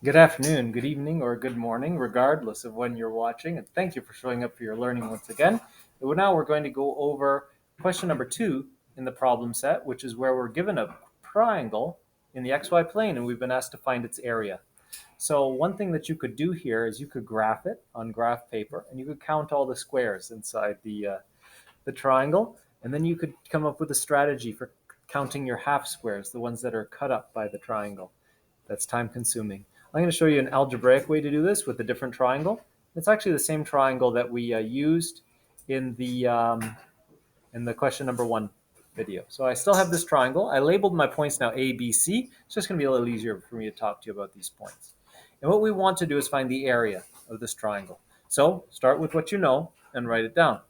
Good afternoon, good evening, or good morning, regardless of when you're watching. And thank you for showing up for your learning once again. Now we're going to go over question number 2 in the problem set, which is where we're given a triangle in the xy plane and we've been asked to find its area. So one thing that you could do here is you could graph it on graph paper and you could count all the squares inside the triangle, and then you could come up with a strategy for counting your half squares, the ones that are cut up by the triangle. That's time consuming. I'm going to show you an algebraic way to do this with a different triangle. It's actually the same triangle that we used in the question number 1 video. So I still have this triangle. I labeled my points now A, B, C. It's just going to be a little easier for me to talk to you about these points. And what we want to do is find the area of this triangle. So start with what you know and write it down.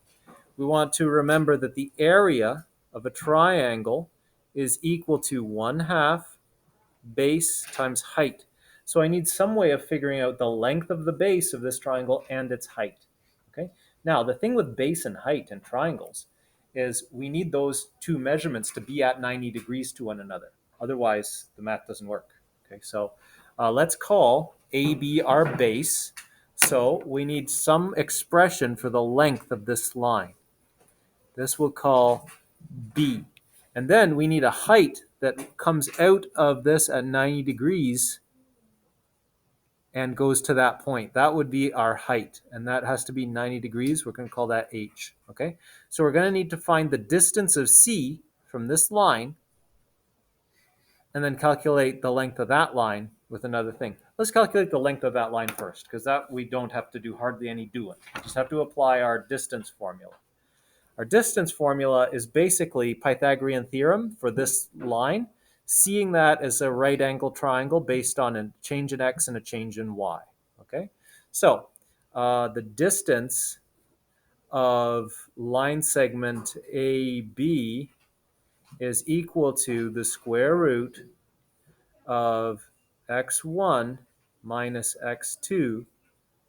We want to remember that the area of a triangle is equal to 1/2 base times height. So I need some way of figuring out the length of the base of this triangle and its height. Okay. Now, the thing with base and height in triangles is we need those two measurements to be at 90 degrees to one another. Otherwise, the math doesn't work. Okay, so let's call AB our base. So we need some expression for the length of this line. This we'll call B. And then we need a height that comes out of this at 90 degrees and goes to that point. That would be our height, and that has to be 90 degrees. We're going to call that H, okay? So we're going to need to find the distance of C from this line and then calculate the length of that line with another thing. Let's calculate the length of that line first, because that we don't have to do hardly any doing. We just have to apply our distance formula. Our distance formula is basically Pythagorean theorem for this line, seeing that as a right angle triangle based on a change in x and a change in y. Okay, so the distance of line segment AB is equal to the square root of x1 minus x2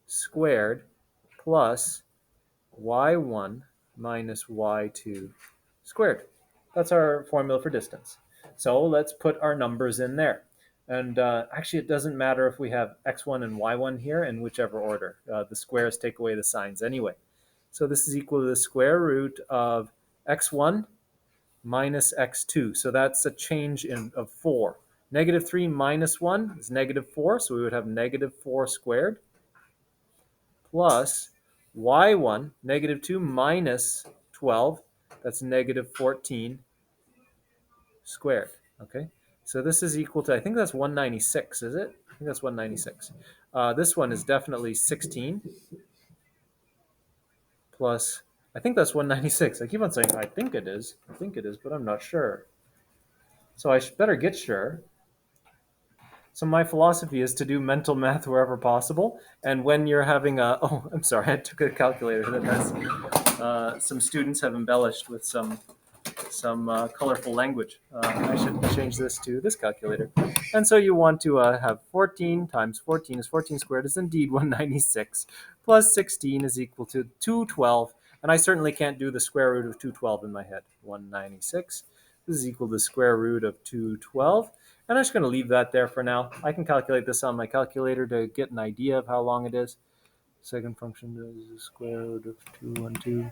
squared plus y1 minus y2 squared. That's our formula for distance. So let's put our numbers in there. And actually, it doesn't matter if we have x1 and y1 here in whichever order. The squares take away the signs anyway. So this is equal to the square root of x1 minus x2. So that's a change of 4. Negative 3 minus 1 is negative 4. So we would have negative 4 squared plus y1, negative 2 minus 12, that's negative 14 squared, okay? So this is equal to, I think that's 196, is it? I think that's 196. This one is definitely 16 plus, I think that's 196. I keep on saying I think it is, but I'm not sure. So I better get sure. So my philosophy is to do mental math wherever possible. And when you're having I'm sorry, I took a calculator that has, some students have embellished with some colorful language. I should change this to this calculator. And so you want to have 14 times 14 is 14 squared is indeed 196, plus 16 is equal to 212. And I certainly can't do the square root of 212 in my head. 196. This is equal to the square root of 212. And I'm just going to leave that there for now. I can calculate this on my calculator to get an idea of how long it is. Second function is the square root of 212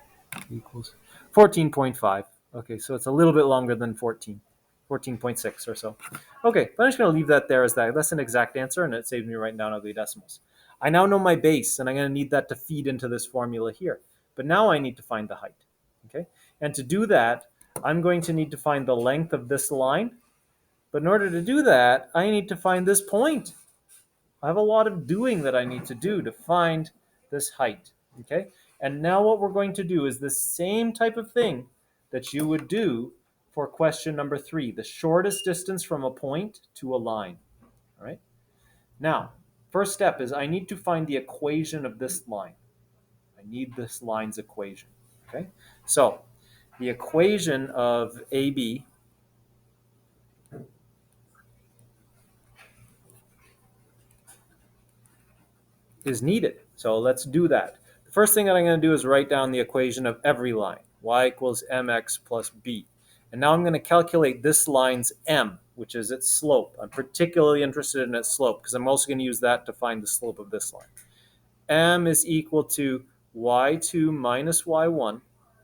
equals 14.5. Okay, so it's a little bit longer than 14.6 or so. Okay, but I'm just going to leave that there as that. That's an exact answer, and it saves me writing down ugly decimals. I now know my base, and I'm going to need that to feed into this formula here. But now I need to find the height. Okay, and to do that, I'm going to need to find the length of this line. But in order to do that, I need to find this point. I have a lot of doing that I need to do to find this height. Okay, and now what we're going to do is the same type of thing that you would do for question number 3, the shortest distance from a point to a line. All right. Now, first step is I need to find the equation of this line. I need this line's equation. Okay, so the equation of AB is needed. So let's do that. The first thing that I'm going to do is write down the equation of every line. Y equals mx plus b. And now I'm going to calculate this line's m, which is its slope. I'm particularly interested in its slope because I'm also going to use that to find the slope of this line. M is equal to y2 minus y1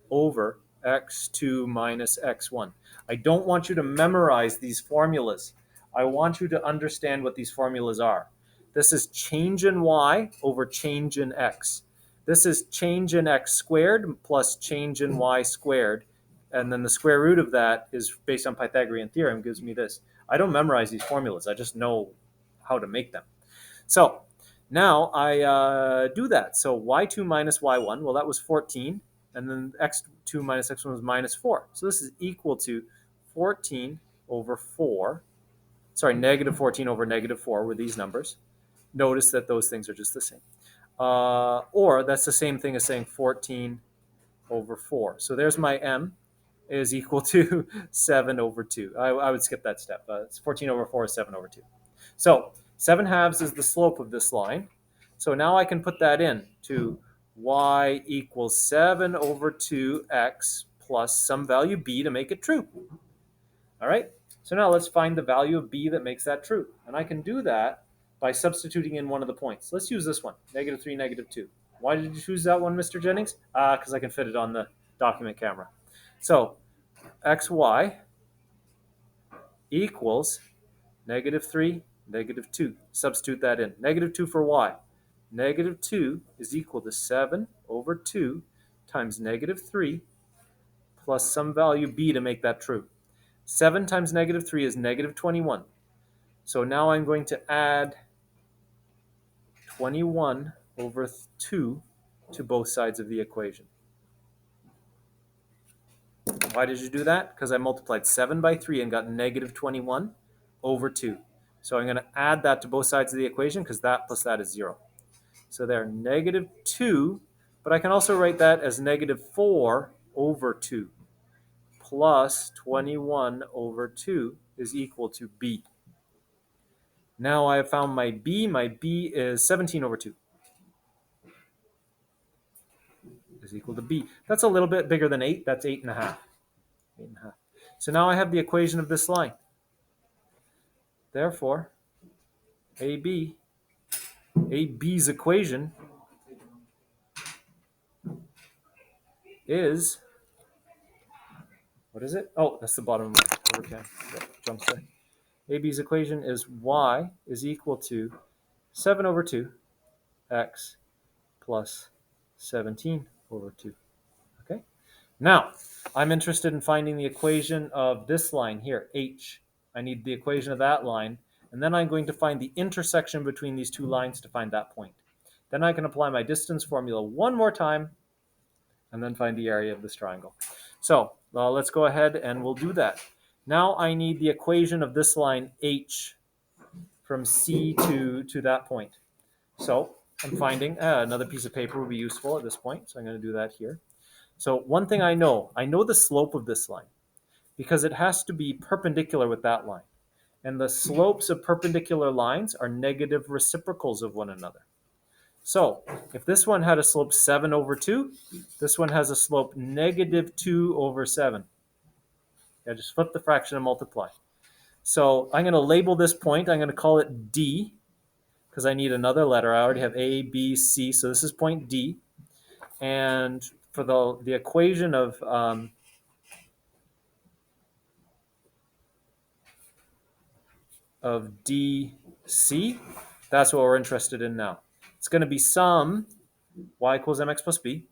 over x2 minus x1. I don't want you to memorize these formulas. I want you to understand what these formulas are. This is change in y over change in x. This is change in x squared plus change in y squared. And then the square root of that is based on Pythagorean theorem, gives me this. I don't memorize these formulas. I just know how to make them. So now I do that. So y2 minus y1, well, that was 14. And then x2 minus x1 was minus 4. So this is equal to 14 over 4. Sorry, negative 14 over negative 4 were these numbers. Notice that those things are just the same. Or that's the same thing as saying 14 over 4. So there's my m is equal to 7 over 2. I would skip that step. It's 14 over 4 is 7 over 2. So 7 halves is the slope of this line. So now I can put that in to y equals 7 over 2x plus some value b to make it true. All right, so now let's find the value of b that makes that true. And I can do that by substituting in one of the points. Let's use this one, negative 3, negative 2. Why did you choose that one, Mr. Jennings? Because I can fit it on the document camera. So xy equals negative 3, negative 2. Substitute that in. Negative 2 for y. Negative 2 is equal to 7 over 2 times negative 3 plus some value b to make that true. 7 times negative 3 is negative 21. So now I'm going to add 21 over 2 to both sides of the equation. Why did you do that? Because I multiplied 7 by 3 and got negative 21 over 2. So I'm going to add that to both sides of the equation because that plus that is 0. So there, negative 2, but I can also write that as negative 4 over 2 plus 21 over 2 is equal to b. Now I have found my b. My b is 17 over 2 is equal to b. That's a little bit bigger than 8. That's 8.5. 8.5. So now I have the equation of this line. Therefore, AB's equation is, what is it? Oh, that's the bottom of my overcam. Jumps there. AB's equation is y is equal to 7 over 2 x plus 17 over 2. Okay? Now, I'm interested in finding the equation of this line here, h. I need the equation of that line, and then I'm going to find the intersection between these two lines to find that point. Then I can apply my distance formula one more time, and then find the area of this triangle. So let's go ahead and we'll do that. Now I need the equation of this line h from C to that point. So I'm finding another piece of paper would be useful at this point. So I'm going to do that here. So one thing I know the slope of this line because it has to be perpendicular with that line. And the slopes of perpendicular lines are negative reciprocals of one another. So if this one had a slope 7 over 2, this one has a slope negative 2 over 7. I just flip the fraction and multiply. So I'm going to label this point. I'm going to call it D because I need another letter. I already have A, B, C. So this is point D. And for the equation of DC, that's what we're interested in now. It's going to be sum y equals mx plus b.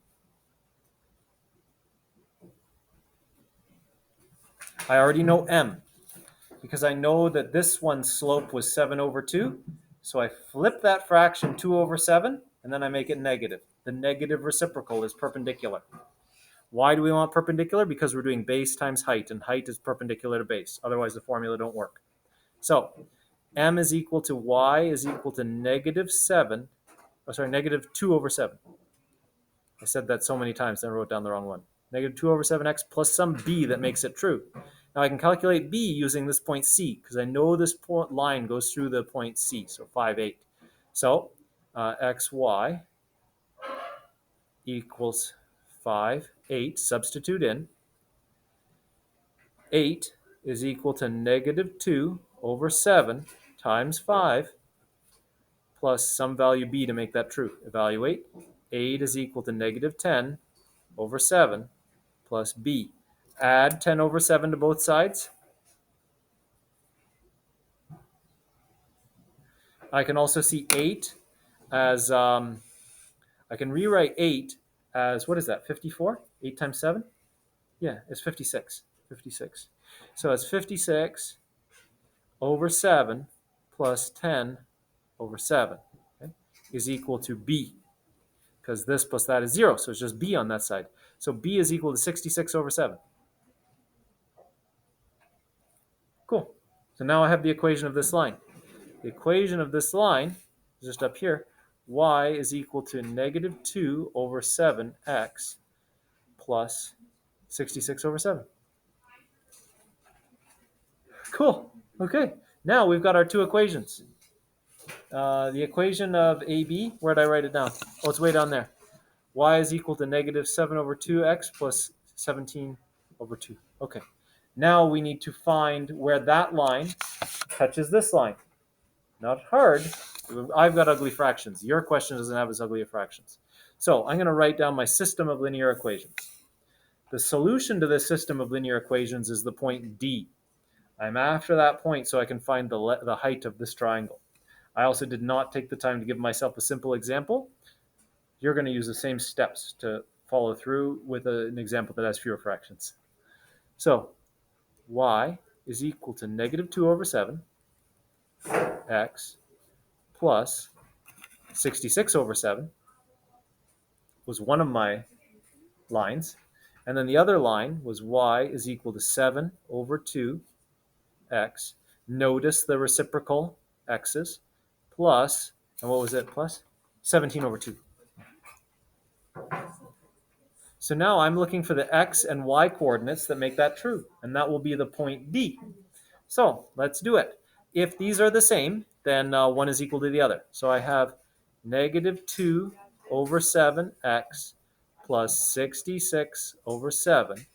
I already know m because I know that this one's slope was 7 over 2. So I flip that fraction 2 over 7, and then I make it negative. The negative reciprocal is perpendicular. Why do we want perpendicular? Because we're doing base times height, and height is perpendicular to base. Otherwise, the formula don't work. So m is equal to y is equal to negative 2 over 7. I said that so many times, then I wrote down the wrong one. Negative 2 over 7x plus some b that makes it true. Now I can calculate b using this point C because I know this line goes through the point C, so 5, 8. So xy equals 5, 8. Substitute in. 8 is equal to negative 2 over 7 times 5 plus some value b to make that true. Evaluate. 8 is equal to negative 10 over 7 plus b. Add 10 over 7 to both sides. I can also see 8 as, I can rewrite 8 as, what is that, 54? 8 times 7? Yeah, it's 56. 56. So it's 56 over 7 plus 10 over 7, okay, is equal to b, because this plus that is 0, so it's just b on that side. So b is equal to 66 over 7. Cool. So now I have the equation of this line. The equation of this line is just up here. Y is equal to negative 2 over 7x plus 66 over 7. Cool. Okay. Now we've got our two equations. The equation of AB, where did I write it down? Oh, it's way down there. Y is equal to negative 7 over 2x plus 17 over 2. Okay. Now we need to find where that line touches this line. Not hard. I've got ugly fractions. Your question doesn't have as ugly fractions. So I'm going to write down my system of linear equations. The solution to this system of linear equations is the point D. I'm after that point so I can find the height of this triangle. I also did not take the time to give myself a simple example. You're going to use the same steps to follow through with an example that has fewer fractions. So y is equal to negative 2 over 7 x plus 66 over 7 was one of my lines. And then the other line was y is equal to 7 over 2 x. Notice the reciprocal x's plus, and what was it plus? 17 over 2. So now I'm looking for the x and y coordinates that make that true, and that will be the point D. So let's do it. If these are the same, then one is equal to the other. So I have negative 2 over 7x plus 66 over 7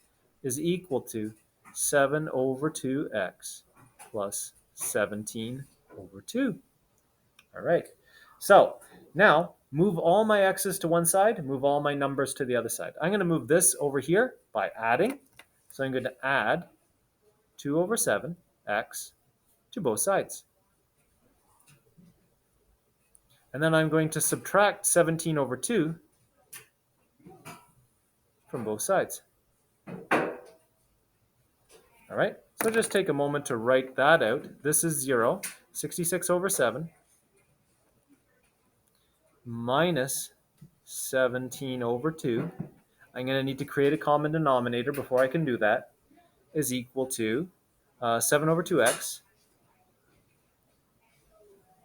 is equal to 7 over 2x plus 17 over 2. All right. So now move all my x's to one side, move all my numbers to the other side. I'm going to move this over here by adding. So I'm going to add 2 over 7x to both sides. And then I'm going to subtract 17 over 2 from both sides. All right, so just take a moment to write that out. This is 0. 66 over 7 minus 17 over 2. I'm going to need to create a common denominator before I can do that, is equal to 7 over 2x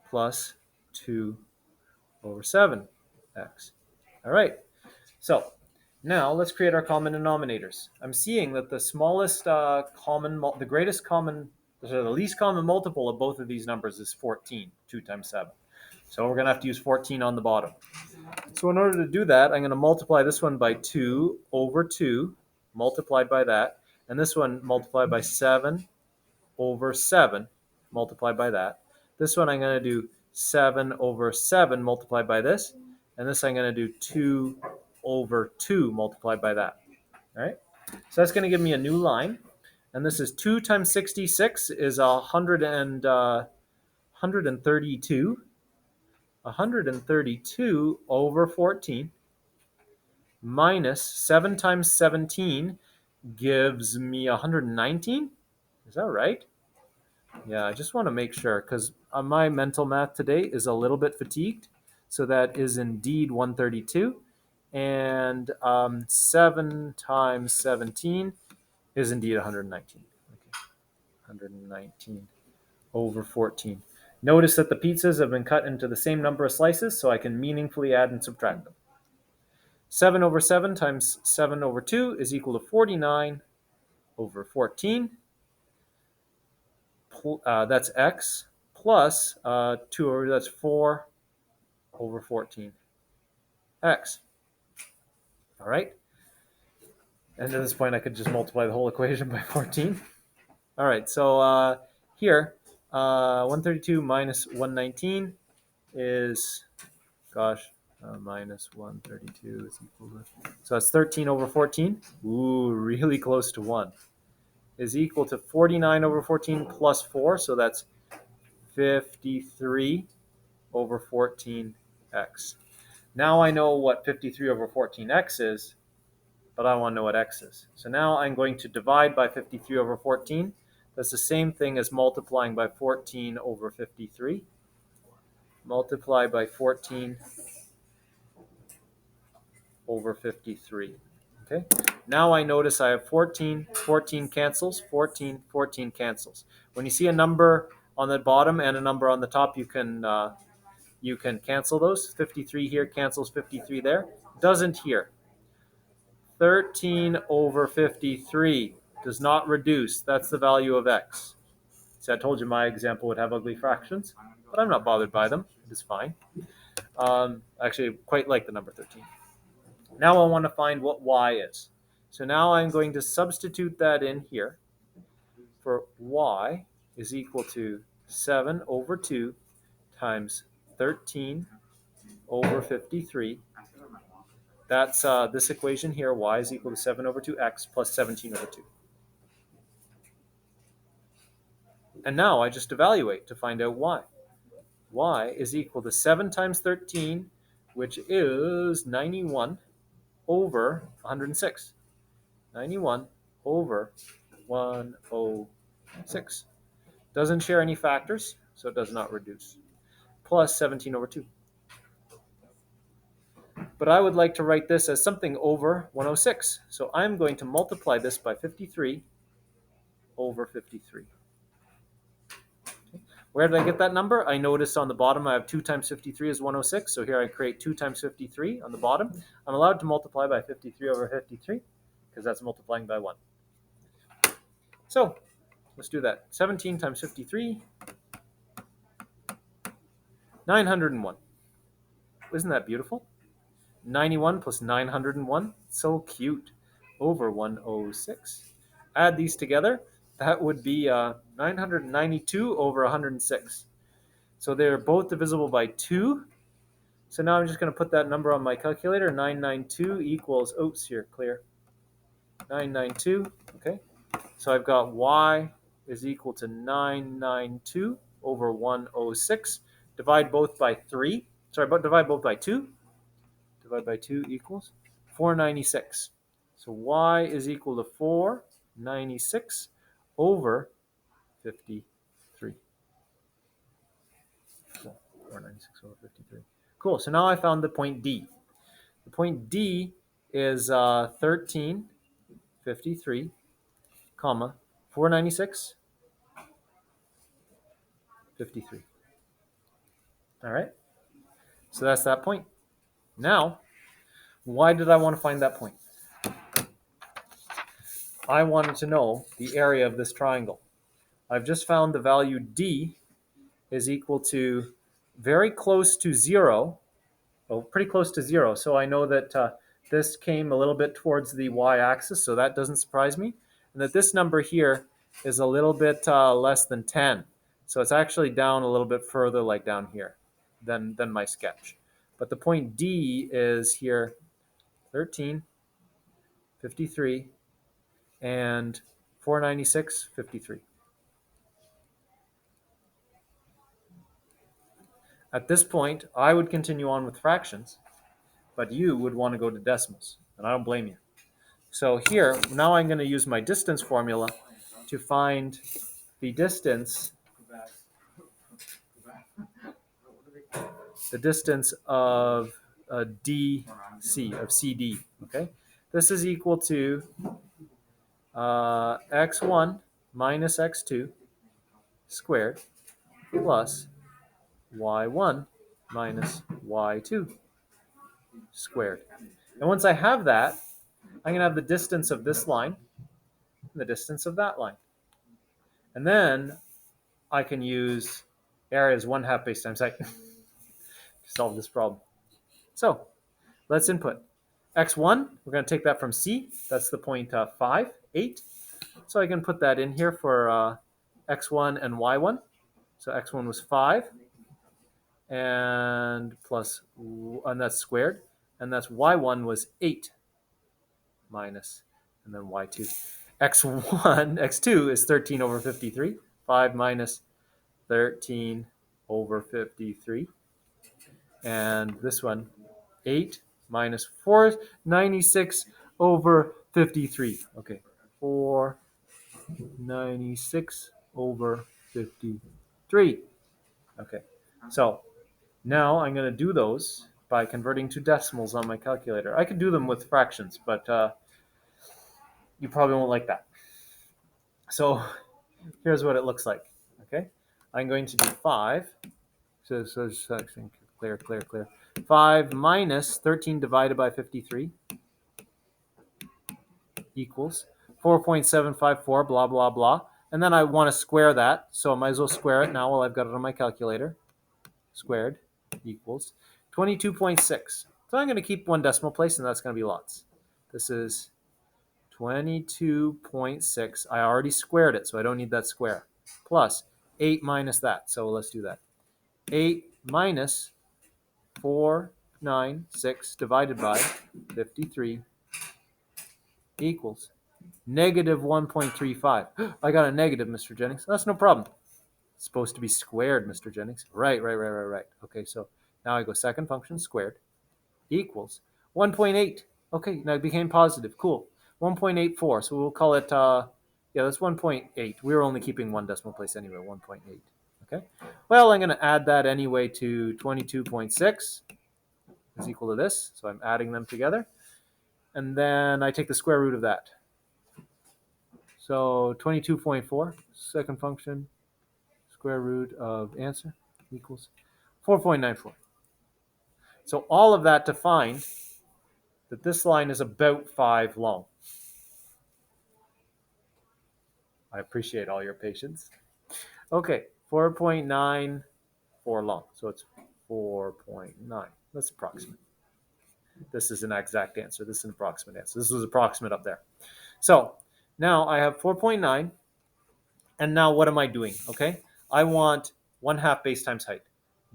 plus 2 over 7x. All right, so now let's create our common denominators. I'm seeing that the smallest the least common multiple of both of these numbers is 14, 2 times 7. So we're going to have to use 14 on the bottom. So in order to do that, I'm going to multiply this one by 2 over 2, multiplied by that, and this one multiplied by 7 over 7, multiplied by that. This one I'm going to do 7 over 7 multiplied by this, and this I'm going to do 2 over 2 multiplied by that. All right, so that's going to give me a new line, and this is 2 times 66 is 132. 132 over 14 minus 7 times 17 gives me 119. Is that right? Yeah, I just want to make sure because my mental math today is a little bit fatigued. So that is indeed 132. And 7 times 17 is indeed 119. Okay. 119 over 14. Notice that the pizzas have been cut into the same number of slices, so I can meaningfully add and subtract them. 7 over 7 times 7 over 2 is equal to 49 over 14. That's x plus 2 over, that's 4 over 14 x. All right. And at this point, I could just multiply the whole equation by 14. All right, so here, 132 minus 119 is, gosh, minus 132 is equal to, so that's 13 over 14. Ooh, really close to 1. Is equal to 49 over 14 plus 4, so that's 53 over 14x. Now I know what 53 over 14x is, but I want to know what x is. So now I'm going to divide by 53 over 14. That's the same thing as multiplying by 14 over 53. Multiply by 14 over 53. Okay. Now I notice I have 14, 14 cancels, 14, 14 cancels. When you see a number on the bottom and a number on the top, you can cancel those. 53 here cancels 53 there. Doesn't here. 13 over 53 does not reduce. That's the value of x. See, I told you my example would have ugly fractions, but I'm not bothered by them. It is fine. Actually, I quite like the number 13. Now I want to find what y is. So now I'm going to substitute that in here for y is equal to 7 over 2 times 13 over 53. That's this equation here, y is equal to 7 over 2x plus 17 over 2. And now I just evaluate to find out y. Y is equal to 7 times 13, which is 91 over 106. 91 over 106. Doesn't share any factors, so it does not reduce. Plus 17 over 2. But I would like to write this as something over 106. So I'm going to multiply this by 53 over 53. Where did I get that number? I noticed on the bottom I have 2 times 53 is 106. So here I create 2 times 53 on the bottom. I'm allowed to multiply by 53 over 53 because that's multiplying by 1. So let's do that. 17 times 53, 901. Isn't that beautiful? 91 plus 901. So cute. Over 106. Add these together. That would be 992 over 106. So they're both divisible by 2. So now I'm just going to put that number on my calculator. 992 equals, oops, here, clear. 992, okay. So I've got y is equal to 992 over 106. Divide both by 3. Sorry, but divide both by 2. Divide by 2 equals 496. So y is equal to 496 over 53. So 496 over 53. Cool. So now I found the point D. The point D is 1353, comma, 496, 53. All right. So that's that point. Now, why did I want to find that point? I wanted to know the area of this triangle. I've just found the value D is equal to very close to 0. Oh, pretty close to 0. So I know that this came a little bit towards the y-axis, so that doesn't surprise me. And that this number here is a little bit less than 10. So it's actually down a little bit further, like down here, than my sketch. But the point D is here 13, 53, and 496, 53. At this point, I would continue on with fractions, but you would want to go to decimals, and I don't blame you. So here, now I'm going to use my distance formula to find the distance of DC, of CD, okay? This is equal to x1 minus x2 squared plus y1 minus y2 squared. And once I have that, I'm going to have the distance of this line and the distance of that line. And then I can use area as 1/2 base times height to solve this problem. So let's input. x1, we're going to take that from C. That's the point 5, 8. So I can put that in here for x1 and y1. So x1 was 5, and that's squared, and that's y1 was 8 minus, and then y2. x2 is 13 over 53. 5 minus 13 over 53. And this one, 8 minus 496 over 53. Okay, 496 over 53. Okay, so now I'm going to do those by converting to decimals on my calculator. I could do them with fractions, but you probably won't like that. So here's what it looks like. Okay, I'm going to do 5. So clear. 5 minus 13 divided by 53 equals 4.754, blah, blah, blah. And then I want to square that, so I might as well square it now while I've got it on my calculator. Squared equals 22.6. So I'm going to keep one decimal place, and that's going to be lots. This is 22.6. I already squared it, so I don't need that square. Plus 8 minus that, so let's do that. 8 minus 496 divided by 53 equals negative 1.35. I got a negative, Mr. Jennings. That's no problem. It's supposed to be squared, Mr. Jennings. Right. Okay, so now I go second function squared equals 1.8. Okay, now it became positive. Cool. 1.84. So we'll call it, that's 1.8. We're only keeping one decimal place anyway, 1.8. Okay. Well, I'm going to add that anyway to 22.6 is equal to this. So I'm adding them together. And then I take the square root of that. So 22.4, second function, square root of answer equals 4.94. So all of that to find that this line is about 5 long. I appreciate all your patience. Okay, 4.94 long. So it's 4.9. That's approximate. This is an exact answer. This is an approximate answer. This was approximate up there. So now I have 4.9. And now what am I doing? Okay, I want 1/2 base times height.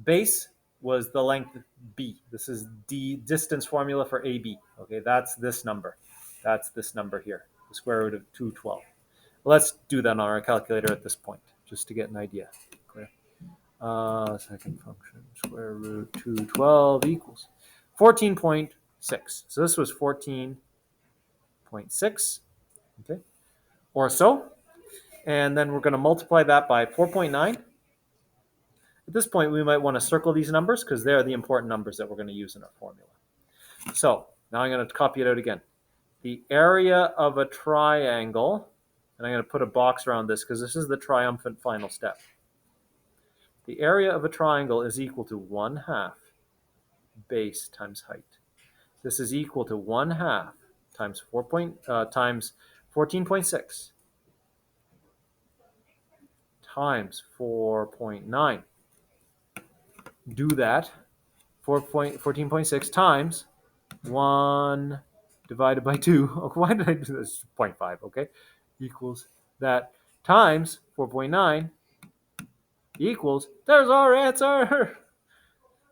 Base was the length b. This is the distance formula for AB. Okay, that's this number. That's this number here, the square root of 212. Let's do that on our calculator at this point, just to get an idea. Clear? Second function, square root 212 equals 14.6. So this was 14.6, okay, or so. And then we're going to multiply that by 4.9. At this point, we might want to circle these numbers because they're the important numbers that we're going to use in our formula. So now I'm going to copy it out again. The area of a triangle, and I'm going to put a box around this because this is the triumphant final step. The area of a triangle is equal to 1/2 base times height. This is equal to 1/2 times 14.6 times 4.9. Do that. 14.6 times 1 divided by 2. Oh, why did I do this? 0.5, okay? Equals that times 4.9 equals, there's our answer.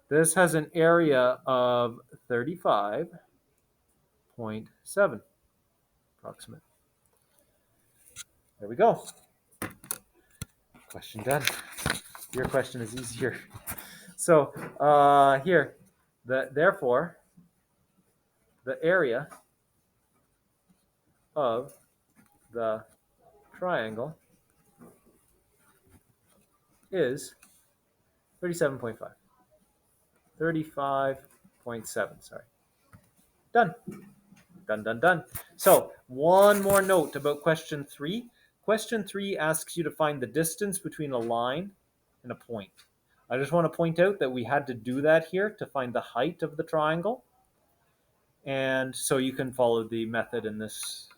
This has an area of 35.7 approximate. There we go. Question done. Your question is easier. So here, therefore, the area of the triangle is 37.5. 35.7, sorry. Done. Done. So one more note about question 3. Question 3 asks you to find the distance between a line and a point. I just want to point out that we had to do that here to find the height of the triangle. And so you can follow the method in this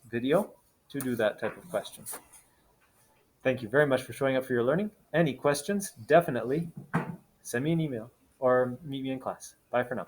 video to do that type of question. Thank you very much for showing up for your learning. Any questions, definitely send me an email or meet me in class. Bye for now.